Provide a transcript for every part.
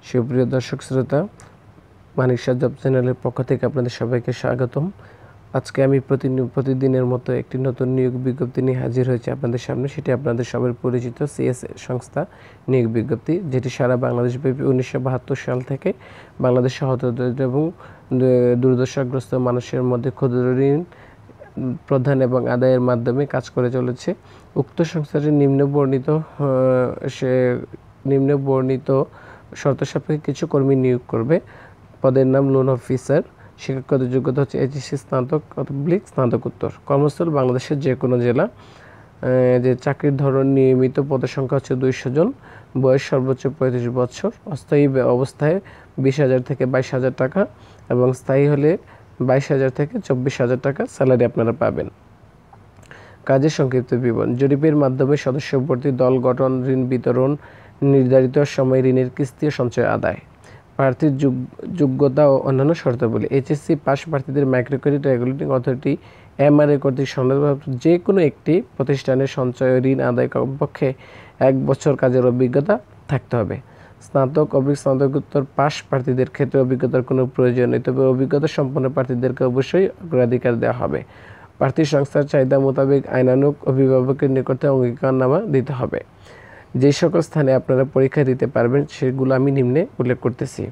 সুপ্রিয় দর্শক শ্রোতা, মানিক শাহ জব চ্যানেলের পক্ষ থেকে আপনাদের সবাইকে স্বাগতম। আজকে আমি প্রতিদিনের মতো একটি নতুন নিয়োগ বিজ্ঞপ্তি নিয়ে হাজির হয়েছি আপনাদের সামনে। সেটি আপনাদের সবার পরিচিত সিএস সংস্থা নিয়োগ বিজ্ঞপ্তি, যেটি সারা বাংলাদেশব্যাপী 1972 সাল থেকে বাংলাদেশ সহযোগিতা এবং দুর্দশাগ্রস্ত মানুষের মধ্যে ক্ষুদ্র ঋণ প্রদান এবং আদায়ের মাধ্যমে কাজ করে চলেছে। উক্ত সংস্থাটি নিম্ন বর্ণিত শর্ত সাপেক্ষে কিছু কর্মী নিয়োগ করবে। পদের নাম লোন অফিসার। শিক্ষাগত যোগ্যতা হচ্ছে এইচএসসি স্নাতকোত্তর। কর্মস্থল বাংলাদেশের যে কোনো জেলা। যে চাকরির ধরন নিয়মিত, পদের সংখ্যা হচ্ছে 200 জন। বয়স সর্বোচ্চ 35 বছর। অস্থায়ী অবস্থায় 20,000 থেকে 22,000 টাকা এবং স্থায়ী হলে 22,000 থেকে 24,000 টাকা স্যালারি আপনারা পাবেন। কাজের সংক্ষিপ্ত বিবরণ: জরিপের মাধ্যমে সদস্য ভর্তি, দল গঠন, ঋণ বিতরণ, নির্ধারিত সময় ঋণের কিস্তি ও সঞ্চয় আদায়। প্রার্থীর যোগ্যতা ও অন্যান্য শর্তাবলী: এইচএসসি পাস প্রার্থীদের micro credit regulating authority MRA কর্তৃক সনদপ্রাপ্ত যে কোনো একটি প্রতিষ্ঠানের সঞ্চয় ঋণ আদায় কমপক্ষে 1 বছর কাজের অভিজ্ঞতা থাকতে হবে। স্নাতকোত্তর পাস প্রার্থীদের ক্ষেত্রে অভিজ্ঞতার কোনো প্রয়োজন নেই, তবে অভিজ্ঞতা সম্পন্ন প্রার্থীদেরকে অবশ্যই অগ্রাধিকার দেওয়া হবে। প্রার্থী সংস্থার চাহিদা মোতাবেক আইনানুগ অভিভাবকের নিকটে অঙ্গীকারনামা দিতে হবে। যে সকল স্থানে আপনারা পরীক্ষা দিতে পারবেন সেগুলো আমি নিম্নে উল্লেখ করতেছি।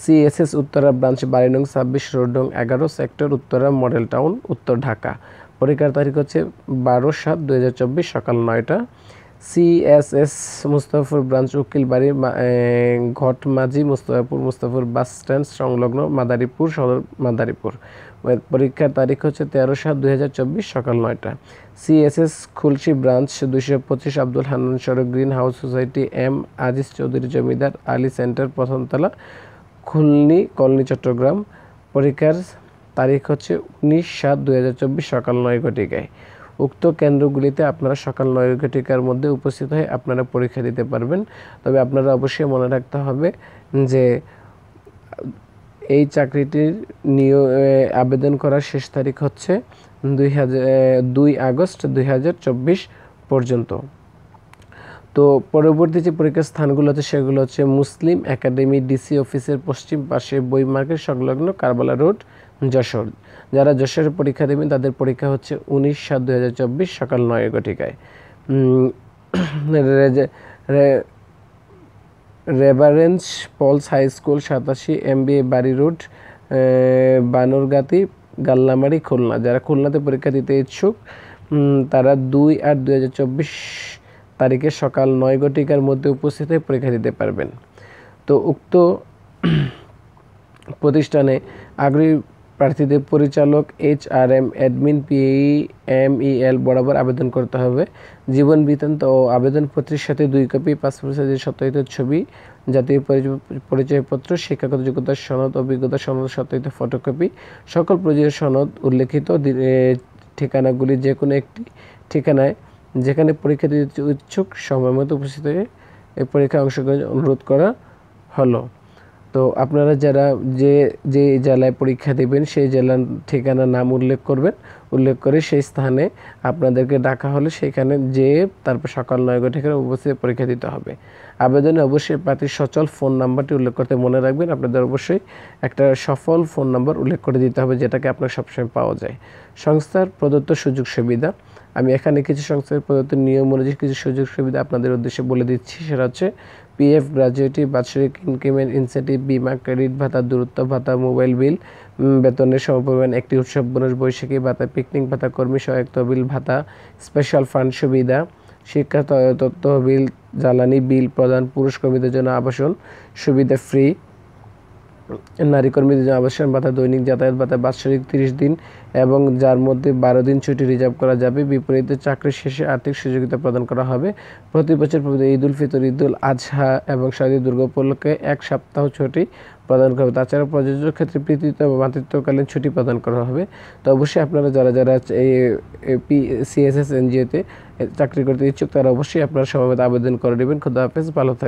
সিএসএস উত্তরা ব্রাঞ্চ, 22 নং 26 রোড নং 11 সেক্টর, উত্তরা মডেল টাউন, উত্তর ঢাকা। পরীক্ষার তারিখ হচ্ছে 12/7/2024 সকাল 9টা। CSS Mustafapur branch, Ukilbari, Ghatmajhi, Mustafapur bus stand সংলগ্ন, মাদারীপুর সদর, মাদারীপুর। পরীক্ষার তারিখ হচ্ছে 13/7/2024 সকাল 9টা। সিএসএস খুলশী ব্রাঞ্চ, 225 আব্দুল হান্নান সড়ক, green house society, M Aziz Chowdhury Zamindar Ali center, প্রথম তলা, খুলনী কলোনি, চট্টগ্রাম। পরীক্ষার তারিখ হচ্ছে 19/7/2024 সকাল 9 ঘটিকায়। উক্ত কেন্দ্রগুলিতে আপনারা সকাল 9 ঘটিকার মধ্যে উপস্থিত হয়ে আপনারা পরীক্ষা দিতে পারবেন। তবে আপনারা অবশ্যই মনে রাখতে হবে যে এই চাকরিটির আবেদন করার শেষ তারিখ হচ্ছে 2 আগস্ট 2024 পর্যন্ত। তো পরবর্তী যে পরীক্ষার স্থানগুলো আছে সেগুলো হচ্ছে মুসলিম একাডেমি, ডিসি অফিসের পশ্চিম পাশে, বই মার্কেট সংলগ্ন, কারবালা রোড, যশোর। যারা যশোরে পরীক্ষা দেবেন তাদের পরীক্ষা হচ্ছে 19/7/2024 সকাল 9 ঘটিকায়। Reverend Paul's high school, 87 MBA বাড়ি রোড, বানরগাতি, গাল্লামারি, খুলনা। যারা খুলনাতে পরীক্ষা দিতে ইচ্ছুক তারা 2/8/2024 তারিখে সকাল 9 ঘটিকার মধ্যে উপস্থিত হয়ে পরীক্ষা দিতে পারবেন। তো উক্ত প্রতিষ্ঠানে আগ্রহী প্রার্থীদের পরিচালক, HRM, অ্যাডমিন, PEMEL বরাবর আবেদন করতে হবে। জীবন বৃত্তান্ত ও আবেদনপত্রের সাথে 2 কপি পাসপোর্ট সাইজের সত্যায়িত ছবি, জাতীয় পরিচয়পত্র, শিক্ষাগত যোগ্যতার সনদ, অভিজ্ঞতা সনদ সত্যায়িত ফটোকপি, সকল প্রয়োজনীয় সনদ, উল্লেখিত ঠিকানাগুলি যে কোনো একটি ঠিকানায় যেখানে পরীক্ষা দিতে ইচ্ছুক সময় মতো উপস্থিত হয়ে এই পরীক্ষায় অংশগ্রহণের অনুরোধ করা হলো। তো আপনারা যারা যে জেলায় পরীক্ষা দেবেন সেই জেলার ঠিকানার নাম উল্লেখ করবেন। উল্লেখ করে সেই স্থানে আপনাদেরকে ডাকা হলে সেখানে যেয়ে তারপর সকাল 9 ঘটিকায় উপস্থিত পরীক্ষা দিতে হবে। আবেদনে অবশ্যই প্রার্থীর সচল ফোন নাম্বারটি উল্লেখ করতে মনে রাখবেন। আপনাদের অবশ্যই একটা সফল ফোন নাম্বার উল্লেখ করে দিতে হবে, যেটাকে আপনার সবসময় পাওয়া যায়। সংস্থার প্রদত্ত সুযোগ সুবিধা: আমি এখানে কিছু সংস্থার প্রদত্ত নিয়ম অনুযায়ী কিছু সুযোগ সুবিধা আপনাদের উদ্দেশ্যে বলে দিচ্ছি। সেটা হচ্ছে PF গ্র্যাজুয়েটি, বাৎসরিক ইনক্রিমেন্ট, ইনসেন্টিভ, বিমা, ক্রেডিট ভাতা, দূরত্ব ভাতা, মোবাইল বিল, বেতনের সমপরিমাণ, একটি উৎসব বোনাস, বৈশাখী ভাতা, পিকনিক ভাতা, কর্মী সহায়ক তহবিল ভাতা, স্পেশাল ফান্ড সুবিধা, শিক্ষা তহবিল, জ্বালানি বিল প্রদান, পুরুষ কর্মীদের জন্য আবাসন সুবিধা ফ্রি, নারী কর্মীদের জন্য আবাসন ভাতা, দৈনিক যাতায়াত ভাতা, বাৎসরিক 30 দিন এবং যার মধ্যে 12 দিন ছুটি রিজার্ভ করা যাবে। বিপরীতে চাকরির শেষে আর্থিক সহযোগিতা প্রদান করা হবে। প্রতি বছর ঈদ উল ফিতর, ঈদ উল আজহা এবং শারদীয় দুর্গা উপলক্ষে 1 সপ্তাহ ছুটি প্রদান করা হবে। তাছাড়া প্রযোজ্য ক্ষেত্রে পিতৃত্ব বা মাতৃত্বকালীন ছুটি প্রদান করা হবে। তো অবশ্যই আপনারা যারা এই সিএসএস এনজিওতে চাকরি করতে ইচ্ছুক তারা অবশ্যই আপনারা সময়মতো আবেদন করে নেবেন। খুদা হাফেজ, ভালো থাকবেন।